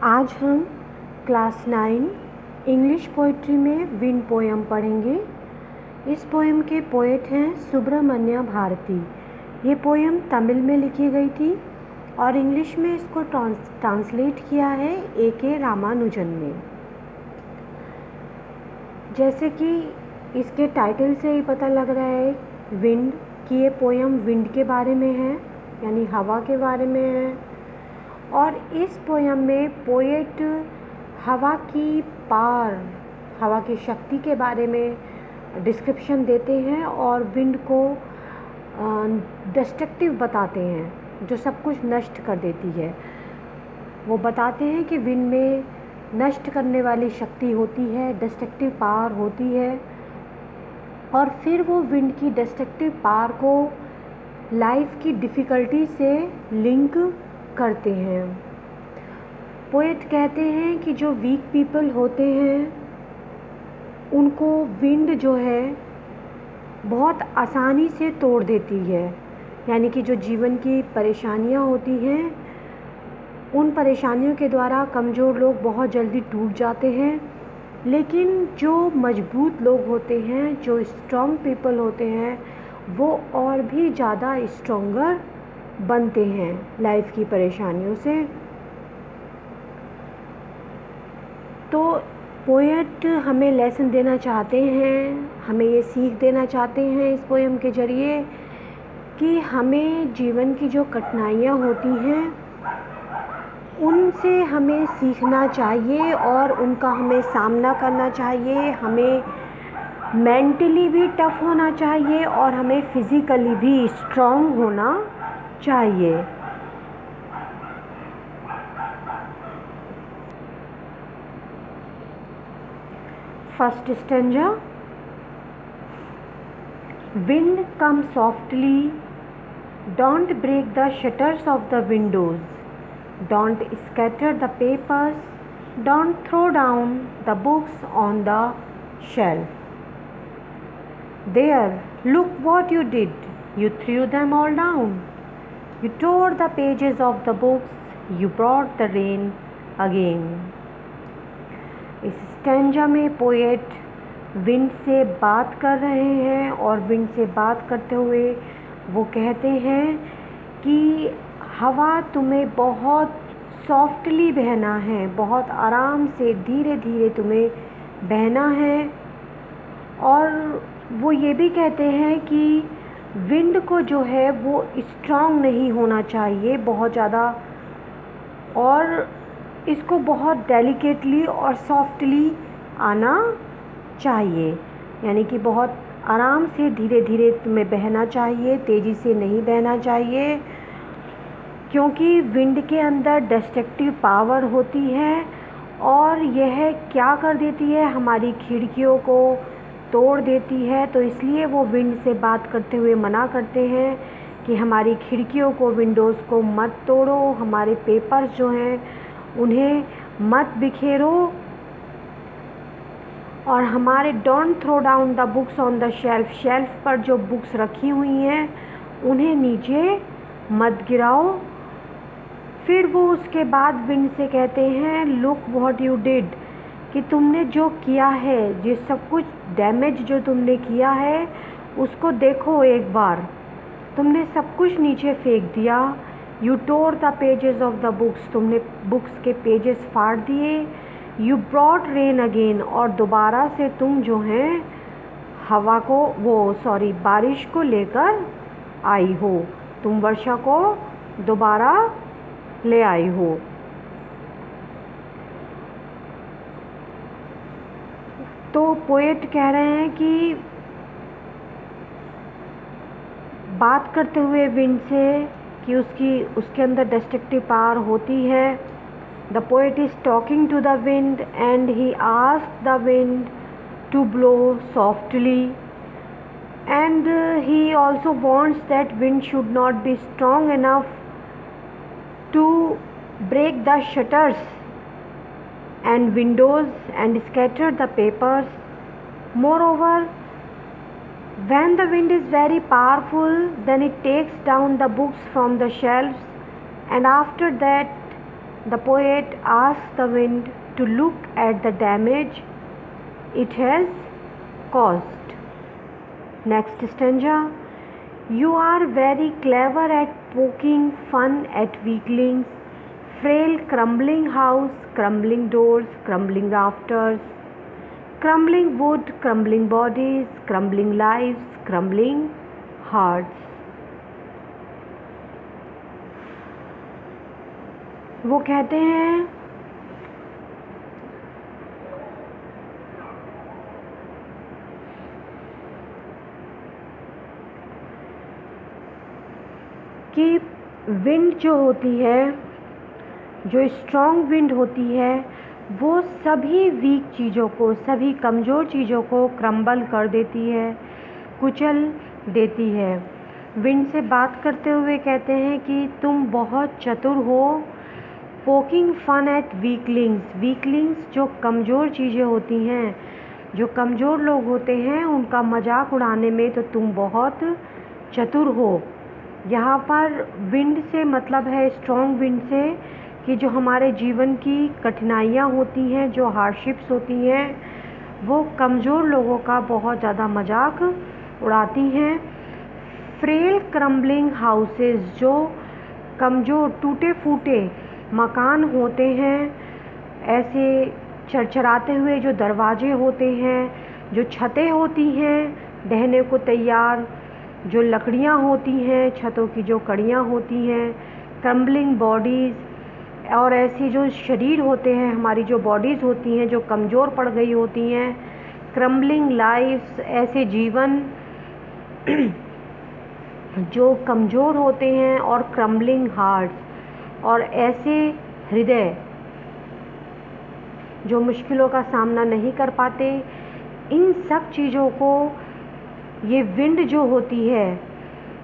आज हम class 9 English poetry में विंड पोएम पढ़ेंगे। इस पोएम के पोएट हैं सुब्रमण्य भारती। ये पोएम तमिल में लिखी गई थी और इंग्लिश में इसको ट्रांसलेट किया है A.K. रामानुजन ने। जैसे कि इसके टाइटल से ही पता लग रहा है विंड कि ये पोएम विंड के बारे में है, यानी हवा के बारे में है। और इस पोएम में पोएट हवा की पावर, हवा की शक्ति के बारे में डिस्क्रिप्शन देते हैं और विंड को डिस्ट्रक्टिव बताते हैं, जो सब कुछ नष्ट कर देती है। वो बताते हैं कि विंड में नष्ट करने वाली शक्ति होती है, डिस्ट्रक्टिव पावर होती है। और फिर वो विंड की डिस्ट्रक्टिव पावर को लाइफ की डिफ़िकल्टी से लिंक करते हैं। पोएट कहते हैं कि जो वीक पीपल होते हैं उनको विंड जो है बहुत आसानी से तोड़ देती है, यानी कि जो जीवन की परेशानियां होती हैं उन परेशानियों के द्वारा कमज़ोर लोग बहुत जल्दी टूट जाते हैं। लेकिन जो मजबूत लोग होते हैं, जो स्ट्रॉन्ग पीपल होते हैं, वो और भी ज़्यादा स्ट्रॉन्गर बनते हैं लाइफ की परेशानियों से। तो पोएट हमें लेसन देना चाहते हैं, हमें ये सीख देना चाहते हैं इस पोएम के ज़रिए कि हमें जीवन की जो कठिनाइयाँ होती हैं उनसे हमें सीखना चाहिए और उनका हमें सामना करना चाहिए। हमें मेंटली भी टफ होना चाहिए और हमें फिज़िकली भी स्ट्रॉन्ग होना चाहिए। First stanza. Wind come softly, don't break the shutters of the windows, don't scatter the papers, don't throw down the books on the shelf. There, look what you did, you threw them all down. You tore the pages of the books, you brought the rain again. इस stanza में poet wind से बात कर रहे हैं और wind से बात करते हुए वो कहते हैं कि हवा तुम्हें बहुत सॉफ्टली बहना है, बहुत आराम से धीरे धीरे तुम्हें बहना है। और वो ये भी कहते हैं कि विंड को जो है वो स्ट्रॉन्ग नहीं होना चाहिए बहुत ज़्यादा, और इसको बहुत डेलिकेटली और सॉफ्टली आना चाहिए, यानी कि बहुत आराम से धीरे धीरे तुम्हें बहना चाहिए, तेज़ी से नहीं बहना चाहिए। क्योंकि विंड के अंदर डिस्ट्रक्टिव पावर होती है और यह क्या कर देती है, हमारी खिड़कियों को तोड़ देती है। तो इसलिए वो विंड से बात करते हुए मना करते हैं कि हमारी खिड़कियों को, विंडोज़ को मत तोड़ो, हमारे पेपर्स जो हैं उन्हें मत बिखेरो, और हमारे don't throw down the books on the shelf, shelf पर जो बुक्स रखी हुई हैं उन्हें नीचे मत गिराओ। फिर वो उसके बाद विंड से कहते हैं लुक व्हाट यू डिड, कि तुमने जो किया है, ये सब कुछ डैमेज जो तुमने किया है उसको देखो एक बार, तुमने सब कुछ नीचे फेंक दिया। You tore the pages of the books, तुमने बुक्स के पेजेस फाड़ दिए। यू ब्रॉट रेन अगेन, और दोबारा से तुम जो हैं हवा को बारिश को लेकर आई हो, तुम वर्षा को दोबारा ले आई हो। तो पोएट कह रहे हैं कि बात करते हुए विंड से कि उसके अंदर डिस्ट्रक्टिव पावर होती है। The poet is talking to the wind and he asked the wind to blow softly, and he also wants that wind should not be strong enough to break the shutters and windows and scatter the papers. Moreover, when the wind is very powerful, then it takes down the books from the shelves, and after that The poet asks the wind to look at the damage it has caused. Next stanza. You are very clever at poking fun at weaklings, frail crumbling house, crumbling doors, crumbling rafters, crumbling wood, crumbling bodies, crumbling lives, crumbling hearts. वो कहते हैं कि wind जो होती है, जो strong wind होती है, वो सभी वीक चीज़ों को, सभी कमज़ोर चीज़ों को क्रम्बल कर देती है, कुचल देती है। विंड से बात करते हुए कहते हैं कि तुम बहुत चतुर हो, poking fun at weaklings. Weaklings जो कमज़ोर चीज़ें होती हैं, जो कमज़ोर लोग होते हैं, उनका मजाक उड़ाने में तो तुम बहुत चतुर हो। यहाँ पर विंड से मतलब है स्ट्रॉन्ग विंड से कि जो हमारे जीवन की कठिनाइयाँ होती हैं, जो हार्डशिप्स होती हैं, वो कमज़ोर लोगों का बहुत ज़्यादा मजाक उड़ाती हैं। फ्रेल क्रम्बलिंग हाउसेस, जो कमज़ोर टूटे फूटे मकान होते हैं, ऐसे चरचराते हुए जो दरवाजे होते हैं, जो छतें होती हैं ढहने को तैयार, जो लकड़ियाँ होती हैं, छतों की जो कड़ियाँ होती हैं, क्रम्बलिंग बॉडीज़, और ऐसी जो शरीर होते हैं, हमारी जो बॉडीज़ होती हैं जो कमज़ोर पड़ गई होती हैं, क्रम्बलिंग लाइफ्स, ऐसे जीवन जो कमज़ोर होते हैं, और क्रम्बलिंग हार्ट्स, और ऐसे हृदय जो मुश्किलों का सामना नहीं कर पाते। इन सब चीज़ों को ये विंड जो होती है,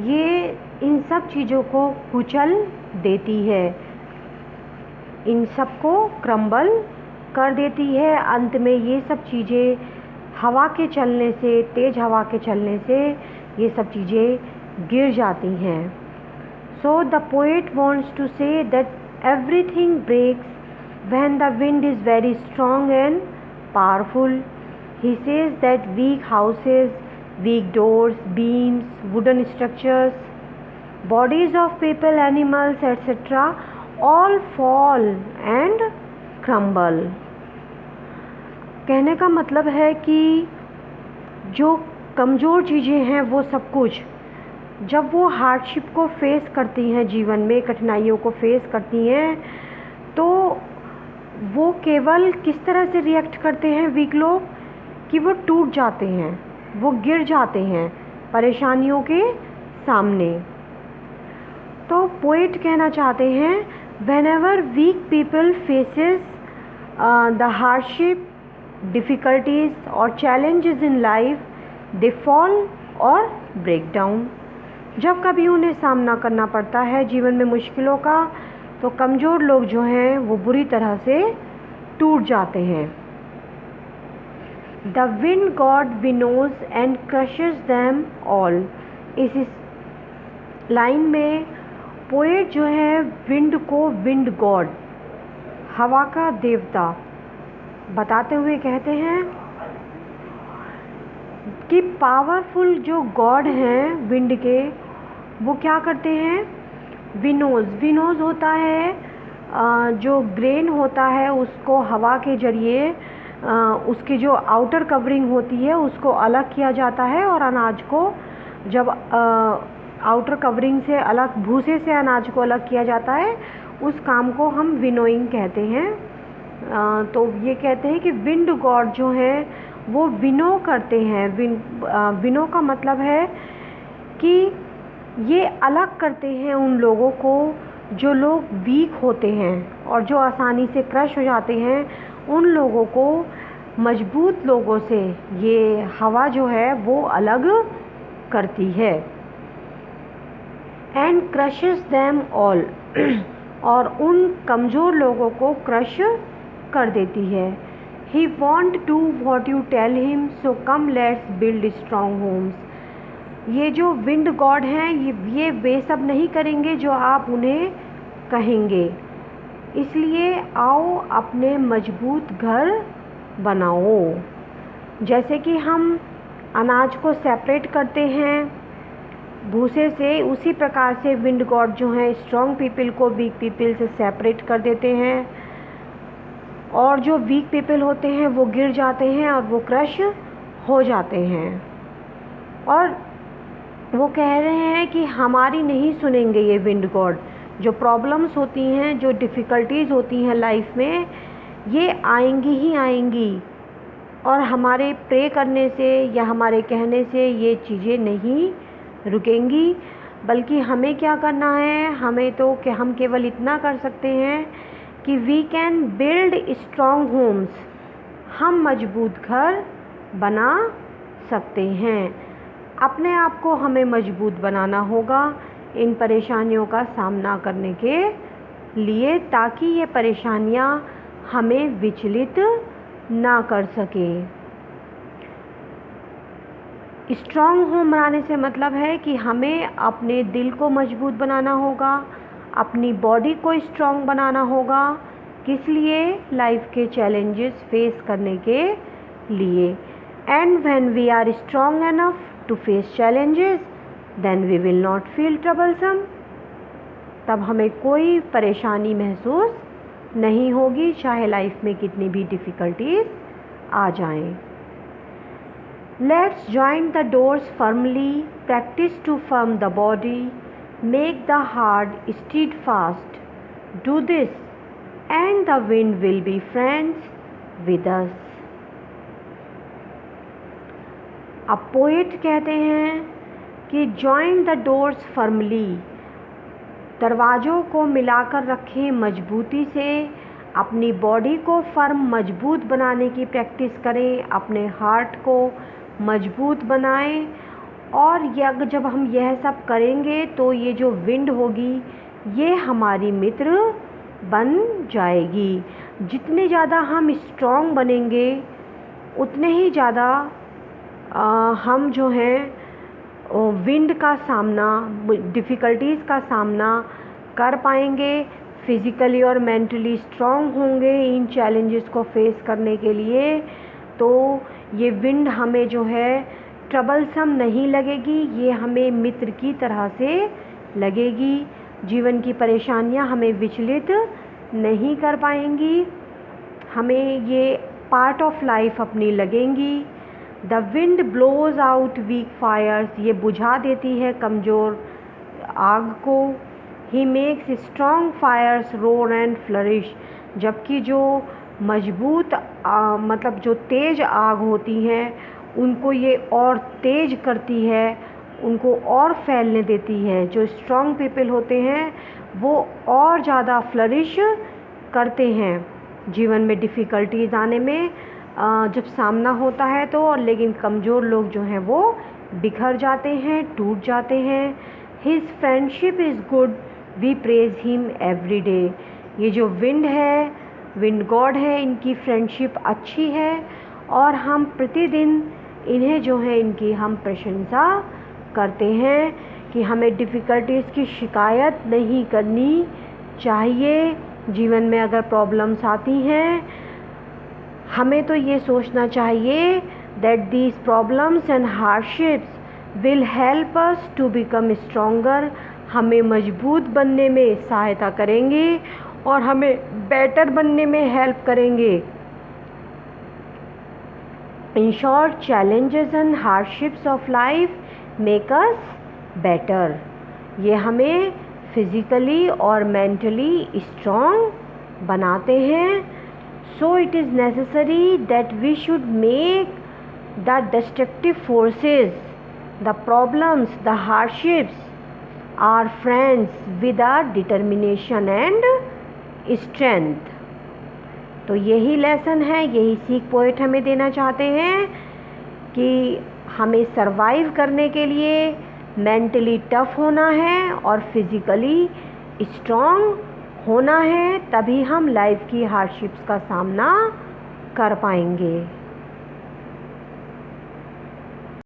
ये इन सब चीज़ों को कुचल देती है, इन सब को क्रम्बल कर देती है। अंत में ये सब चीज़ें हवा के चलने से, तेज़ हवा के चलने से ये सब चीज़ें गिर जाती हैं। So the poet wants to say that everything breaks when the wind is very strong and powerful. He says that weak houses, weak doors, beams, wooden structures, bodies of people, animals, etc. all fall and crumble. कहने का मतलब है कि जो कमज़ोर चीज़ें हैं, वो सब कुछ जब वो हार्डशिप को फेस करती हैं, जीवन में कठिनाइयों को फेस करती हैं, तो वो केवल किस तरह से रिएक्ट करते हैं वीक लोग, कि वो टूट जाते हैं, वो गिर जाते हैं परेशानियों के सामने। तो पोएट कहना चाहते हैं, whenever weak people faces the hardship, difficulties और challenges in life, they fall और ब्रेक डाउन। जब कभी उन्हें सामना करना पड़ता है जीवन में मुश्किलों का, तो कमज़ोर लोग जो हैं वो बुरी तरह से टूट जाते हैं। The wind god winnows and crushes them all। इस लाइन में पोएट जो है विंड को विंड गॉड, हवा का देवता बताते हुए कहते हैं कि पावरफुल जो गॉड हैं विंड के, वो क्या करते हैं, विनोज। विनोज होता है जो ग्रेन होता है, उसको हवा के जरिए उसकी जो आउटर कवरिंग होती है उसको अलग किया जाता है, और अनाज को जब आउटर कवरिंग से अलग, भूसे से अनाज को अलग किया जाता है, उस काम को हम विनोइंग कहते हैं। तो ये कहते हैं कि विंड गॉड जो हैं वो विनो करते हैं। विनो का मतलब है कि ये अलग करते हैं उन लोगों को जो लोग वीक होते हैं और जो आसानी से क्रश हो जाते हैं, उन लोगों को मजबूत लोगों से ये हवा जो है वो अलग करती है। एंड क्रशेस देम ऑल, और उन कमज़ोर लोगों को क्रश कर देती है। He want to what you tell him, so come let's build strong homes. ये जो विंड गॉड हैं, ये वे सब नहीं करेंगे जो आप उन्हें कहेंगे, इसलिए आओ अपने मजबूत घर बनाओ। जैसे कि हम अनाज को सेपरेट करते हैं भूसे से, उसी प्रकार से विंड गॉड जो है स्ट्रॉन्ग पीपल को वीक पीपल से सेपरेट कर देते हैं, और जो वीक पीपल होते हैं वो गिर जाते हैं और वो क्रश हो जाते हैं। और वो कह रहे हैं कि हमारी नहीं सुनेंगे ये विंड गॉड। जो प्रॉब्लम्स होती हैं, जो डिफ़िकल्टीज़ होती हैं लाइफ में, ये आएंगी ही आएंगी, और हमारे प्रे करने से या हमारे कहने से ये चीज़ें नहीं रुकेंगी। बल्कि हमें क्या करना है, हमें तो कि हम केवल इतना कर सकते हैं कि we can build strong homes, हम मजबूत घर बना सकते हैं। अपने आप को हमें मजबूत बनाना होगा इन परेशानियों का सामना करने के लिए, ताकि ये परेशानियां हमें विचलित ना कर सके। स्ट्रॉन्ग होम बनाने से मतलब है कि हमें अपने दिल को मजबूत बनाना होगा, अपनी बॉडी को स्ट्रॉन्ग बनाना होगा। किस लिए? लाइफ के चैलेंजेस फेस करने के लिए। And when we are strong enough to face challenges, then we will not feel troublesome. तब हमें कोई परेशानी महसूस नहीं होगी, चाहे लाइफ में कितनी भी डिफ़िकल्टीज आ जाएं। Let's join the doors firmly, practice to firm the body, make the heart steadfast. Do this and the wind will be friends with us. अब पोएट कहते हैं कि join the doors firmly, दरवाज़ों को मिलाकर रखें मजबूती से, अपनी बॉडी को फर्म मजबूत बनाने की प्रैक्टिस करें, अपने हार्ट को मजबूत बनाएं। और जब हम यह सब करेंगे तो ये जो विंड होगी ये हमारी मित्र बन जाएगी। जितने ज़्यादा हम स्ट्रॉन्ग बनेंगे उतने ही ज़्यादा हम जो हैं विंड का सामना, डिफ़िकल्टीज़ का सामना कर पाएंगे, फिज़िकली और मेंटली स्ट्रॉन्ग होंगे इन चैलेंजेस को फेस करने के लिए। तो ये विंड हमें जो है ट्रबलसम नहीं लगेगी, ये हमें मित्र की तरह से लगेगी। जीवन की परेशानियां हमें विचलित नहीं कर पाएंगी, हमें ये पार्ट ऑफ लाइफ अपनी लगेंगी। The wind blows out weak fires, ये बुझा देती है कमज़ोर आग को। He makes strong fires roar and flourish, जबकि जो मजबूत मतलब जो तेज़ आग होती हैं उनको ये और तेज़ करती है, उनको और फैलने देती है। जो स्ट्रॉन्ग पीपल होते हैं वो और ज़्यादा फ्लरिश करते हैं जीवन में डिफ़िकल्टीज़ आने में जब सामना होता है तो। लेकिन कमज़ोर लोग जो हैं वो बिखर जाते हैं, टूट जाते हैं। His friendship is good, we praise him every day. ये जो विंड है, विंड गॉड है, इनकी फ्रेंडशिप अच्छी है और हम प्रतिदिन इन्हें जो है इनकी हम प्रशंसा करते हैं कि हमें डिफ़िकल्टीज़ की शिकायत नहीं करनी चाहिए। जीवन में अगर प्रॉब्लम्स आती हैं हमें तो ये सोचना चाहिए that these problems and hardships will help us to become stronger, हमें मजबूत बनने में सहायता करेंगे और हमें बेटर बनने में हेल्प करेंगे। In short, challenges and hardships of life make us better, ये हमें फिज़िकली और मेंटली स्ट्रॉन्ग बनाते हैं। So it is necessary that we should make the destructive forces, the problems, the hardships are friends with a determination and strength. तो यही lesson है, यही सीख पोएट हमें देना चाहते हैं कि हमें सरवाइव करने के लिए मेंटली टफ होना है और फिज़िकली स्ट्रॉन्ग होना है, तभी हम लाइफ की हार्डशिप्स का सामना कर पाएंगे।